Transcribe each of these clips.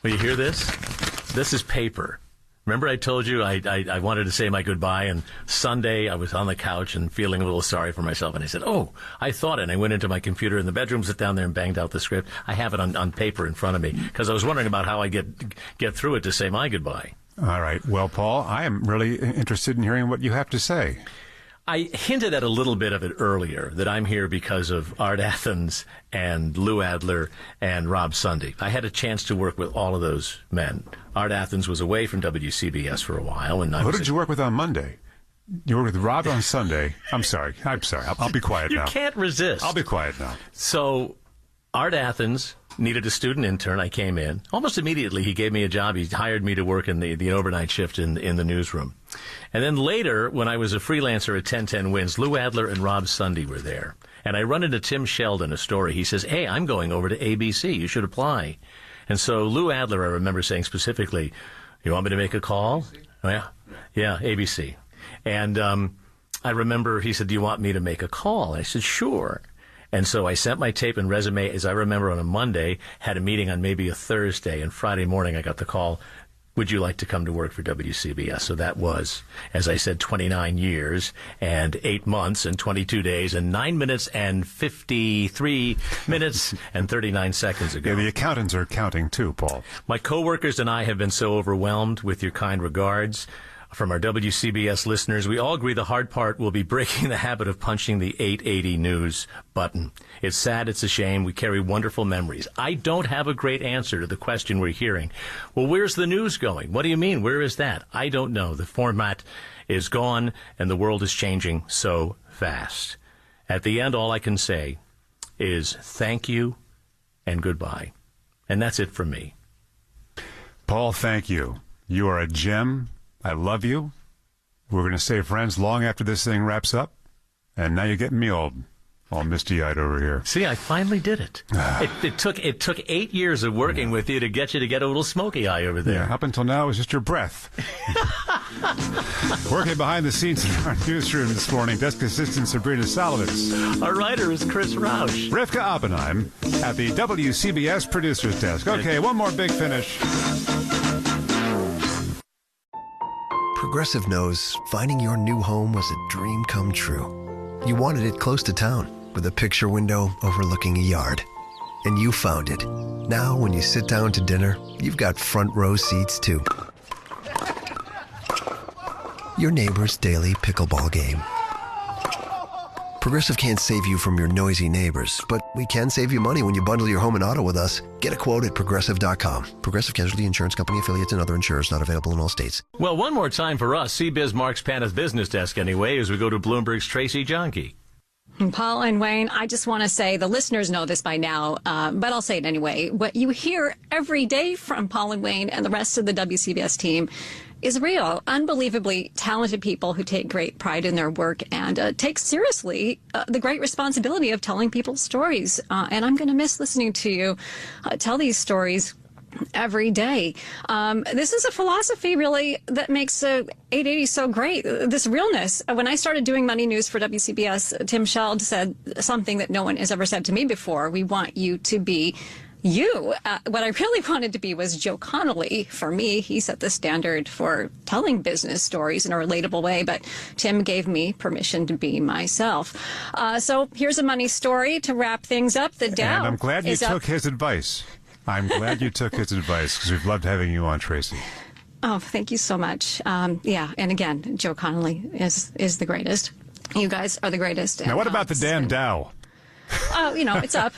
Will you hear this? This is paper. Remember I told you I wanted to say my goodbye, and Sunday I was on the couch and feeling a little sorry for myself, and I said, I thought it. And I went into my computer in the bedroom, sat down there and banged out the script. I have it on paper in front of me because I was wondering about how I get through it to say my goodbye. All right. Well, Paul, I am really interested in hearing what you have to say. I hinted at a little bit of it earlier, that I'm here because of Art Athens and Lou Adler and Rob Sunday. I had a chance to work with all of those men. Art Athens was away from WCBS for a while. And Who did you work with on Monday? You worked with Rob on Sunday. I'm sorry. I'll be quiet now. You can't resist. I'll be quiet now. So Art Athens needed a student intern. I came in. Almost immediately, he gave me a job. He hired me to work in the overnight shift in the newsroom. And then later, when I was a freelancer at 1010 Wins, Lou Adler and Rob Sunday were there. And I run into Tim Sheldon, a story. He says, hey, I'm going over to ABC. You should apply. And so Lou Adler, I remember saying specifically, you want me to make a call? Oh, yeah. Yeah, ABC. And I remember he said, do you want me to make a call? I said, sure. And so I sent my tape and resume, as I remember, on a Monday, had a meeting on maybe a Thursday, and Friday morning I got the call, would you like to come to work for WCBS? So that was, as I said, 29 years and 8 months and 22 days and 9 minutes and 53 minutes and 39 seconds ago. Yeah, the accountants are counting too, Paul. My coworkers and I have been so overwhelmed with your kind regards. From our WCBS listeners, we all agree the hard part will be breaking the habit of punching the 880 news button. It's sad, it's a shame. We carry wonderful memories. I don't have a great answer to the question we're hearing. Well, where's the news going? What do you mean? Where is that? I don't know. The format is gone, and the world is changing so fast. At the end, all I can say is thank you and goodbye. And that's it from me. Paul, thank you. You are a gem. I love you. We're going to stay friends long after this thing wraps up. And now you're getting me all misty-eyed over here. See, I finally did it. It took 8 years of working with you to get a little smoky eye over there. Yeah, up until now, it was just your breath. Working behind the scenes in our newsroom this morning, desk assistant Sabrina Salovitz. Our writer is Chris Rausch. Rivka Oppenheim at the WCBS producer's desk. Okay, one more big finish. Progressive knows finding your new home was a dream come true. You wanted it close to town, with a picture window overlooking a yard. And you found it. Now, when you sit down to dinner, you've got front row seats, too. Your neighbor's daily pickleball game. Progressive can't save you from your noisy neighbors, but we can save you money when you bundle your home and auto with us. Get a quote at Progressive.com. Progressive Casualty Insurance Company, affiliates, and other insurers not available in all states. Well, one more time for us, CBiz Mark's Paneth Business Desk anyway, as we go to Bloomberg's Tracy Jonke. Paul and Wayne, I just want to say, the listeners know this by now, but I'll say it anyway. What you hear every day from Paul and Wayne and the rest of the WCBS team is real, unbelievably talented people who take great pride in their work and take seriously the great responsibility of telling people's stories. And I'm going to miss listening to you tell these stories every day. This is a philosophy, really, that makes 880 so great. This realness. When I started doing money news for WCBS, Tim Sheld said something that no one has ever said to me before. We want you to be you. What I really wanted to be was Joe Connelly. For me, he set the standard for telling business stories in a relatable way, but Tim gave me permission to be myself. So here's a money story to wrap things up. The Dow. And I'm glad you took his advice. I'm glad you took his advice, because we've loved having you on, Tracy. Oh, thank you so much. Yeah, and again, Joe Connelly is the greatest. You guys are the greatest. Now, what about the damn Dow? Oh, it's up.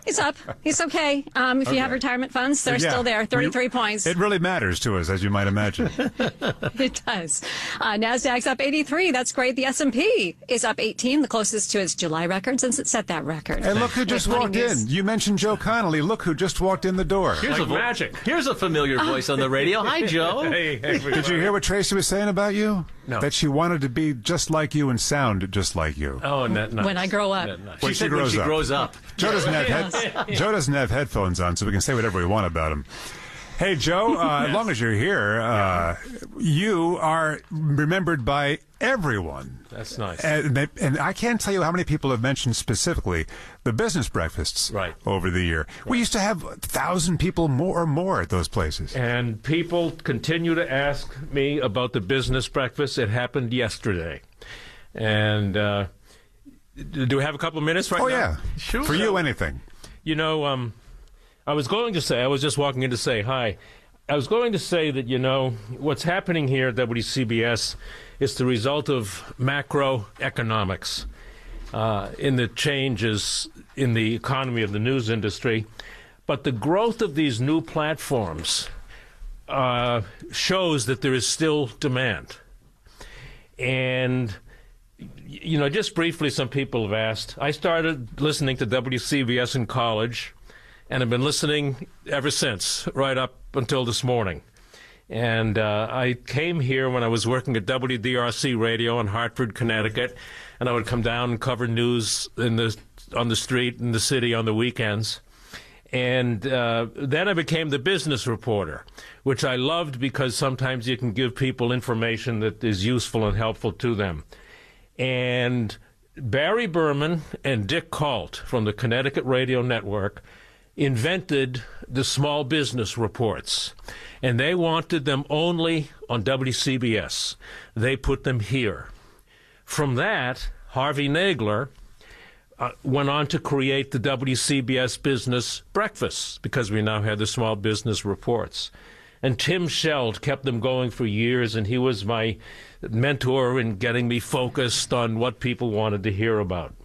It's up. It's okay. If you have retirement funds, they're still there. 33 points. It really matters to us, as you might imagine. It does. NASDAQ's up 83. That's great. The S&P is up 18, the closest to its July record since it set that record. And look who just walked in. You mentioned Joe Connelly. Look who just walked in the door. Here's magic. Here's a familiar voice on the radio. Hi, Joe. Hey, did you hear what Tracy was saying about you? No. That she wanted to be just like you and sound just like you. Oh, nice. When I grow up. When she grows up. Joe doesn't have headphones on, so we can say whatever we want about him. Hey, Joe, as long as you're here, you are remembered by everyone. That's nice. And I can't tell you how many people have mentioned specifically the business breakfasts over the year. Right. We used to have 1,000 people more at those places. And people continue to ask me about the business breakfast. It happened yesterday. And do we have a couple of minutes right now? Oh, yeah. Sure. For you, anything. You know, I was just walking in to say hi. I was going to say that, you know, what's happening here at WCBS is the result of macroeconomics in the changes in the economy of the news industry. But the growth of these new platforms shows that there is still demand. And, you know, just briefly, some people have asked. I started listening to WCBS in college, and I've been listening ever since, right up until this morning. And I came here when I was working at WDRC Radio in Hartford, Connecticut, and I would come down and cover news on the street in the city on the weekends. And then I became the business reporter, which I loved because sometimes you can give people information that is useful and helpful to them. And Barry Berman and Dick Kalt from the Connecticut Radio Network invented the small business reports, and they wanted them only on WCBS. They put them here. From that, Harvey Nagler went on to create the WCBS Business Breakfast, because we now had the small business reports. And Tim Sheld kept them going for years, and he was my mentor in getting me focused on what people wanted to hear about.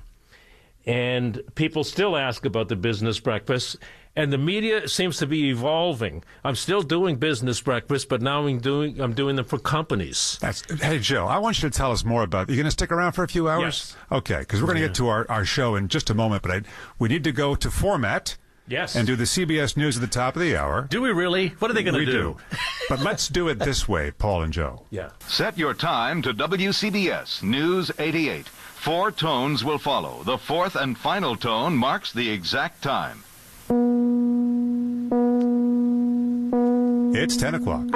And people still ask about the business breakfast, and the media seems to be evolving. I'm still doing business breakfast, but now I'm doing them for companies. Hey, Joe, I want you to tell us more about. Are you going to stick around for a few hours? Yes. Okay, because we're going to get to our show in just a moment, but we need to go to format. Yes. And do the CBS News at the top of the hour. Do we really? What are they going to do? But let's do it this way, Paul and Joe. Yeah. Set your time to WCBS News 88. 4 tones will follow. The 4th and final tone marks the exact time. It's 10 o'clock.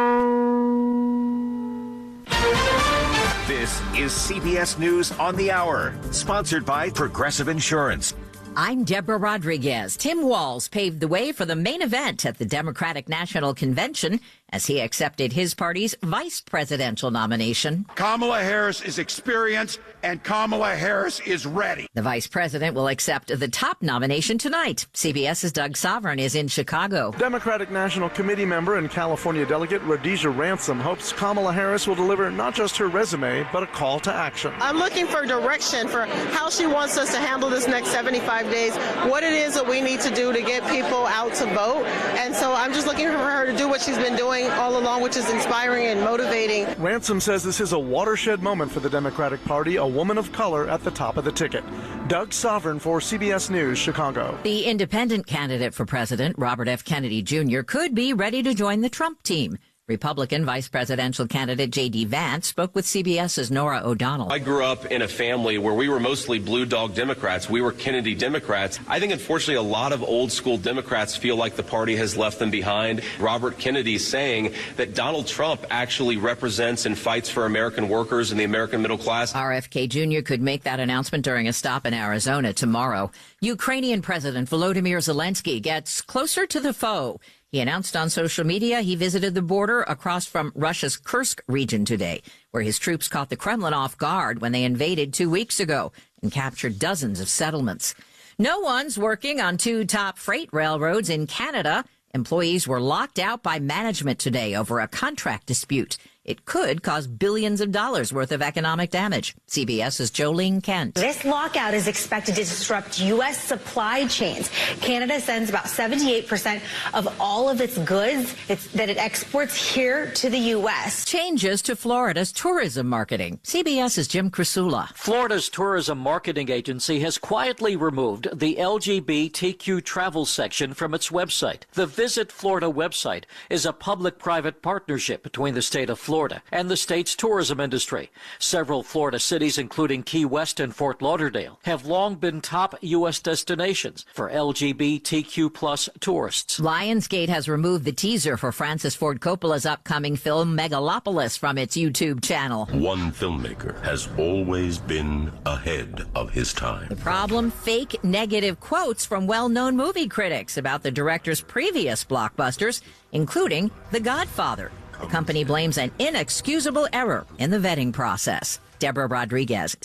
This is CBS News on the Hour, sponsored by Progressive Insurance. I'm Deborah Rodriguez. Tim Walz paved the way for the main event at the Democratic National Convention as he accepted his party's vice presidential nomination. Kamala Harris is experienced and Kamala Harris is ready. The vice president will accept the top nomination tonight. CBS's Doug Sovereign is in Chicago. Democratic National Committee member and California delegate Rhodesia Ransom hopes Kamala Harris will deliver not just her resume, but a call to action. I'm looking for direction for how she wants us to handle this next 75 days, what it is that we need to do to get people out to vote. And so I'm just looking for her to do what she's been doing all along, which is inspiring and motivating. Ransom says this is a watershed moment for the Democratic Party, a woman of color at the top of the ticket. Doug Sovereign for CBS News, Chicago. The independent candidate for president, Robert F. Kennedy Jr., could be ready to join the Trump team. Republican vice presidential candidate J.D. Vance spoke with CBS's Nora O'Donnell. I grew up in a family where we were mostly blue dog Democrats. We were Kennedy Democrats. I think, unfortunately, a lot of old school Democrats feel like the party has left them behind. Robert Kennedy saying that Donald Trump actually represents and fights for American workers and the American middle class. RFK Jr. could make that announcement during a stop in Arizona tomorrow. Ukrainian President Volodymyr Zelensky gets closer to the foe. He announced on social media he visited the border across from Russia's Kursk region today, where his troops caught the Kremlin off guard when they invaded 2 weeks ago and captured dozens of settlements. No one's working on 2 top freight railroads in Canada. Employees were locked out by management today over a contract dispute. It could cause billions of dollars worth of economic damage. CBS's Jolene Kent. This lockout is expected to disrupt U.S. supply chains. Canada sends about 78% of all of its goods that it exports here to the U.S. Changes to Florida's tourism marketing. CBS's Jim Crisula. Florida's tourism marketing agency has quietly removed the LGBTQ travel section from its website. The Visit Florida website is a public-private partnership between the state of Florida Florida and the state's tourism industry. Several Florida cities, including Key West and Fort Lauderdale, have long been top U.S. destinations for LGBTQ plus tourists. Lionsgate has removed the teaser for Francis Ford Coppola's upcoming film Megalopolis from its YouTube channel. One filmmaker has always been ahead of his time. The problem? Fake negative quotes from well-known movie critics about the director's previous blockbusters, including The Godfather. The company blames an inexcusable error in the vetting process. Deborah Rodriguez,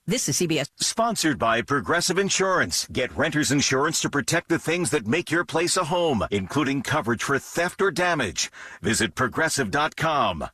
this is CBS. Sponsored by Progressive Insurance. Get renter's insurance to protect the things that make your place a home, including coverage for theft or damage. Visit Progressive.com.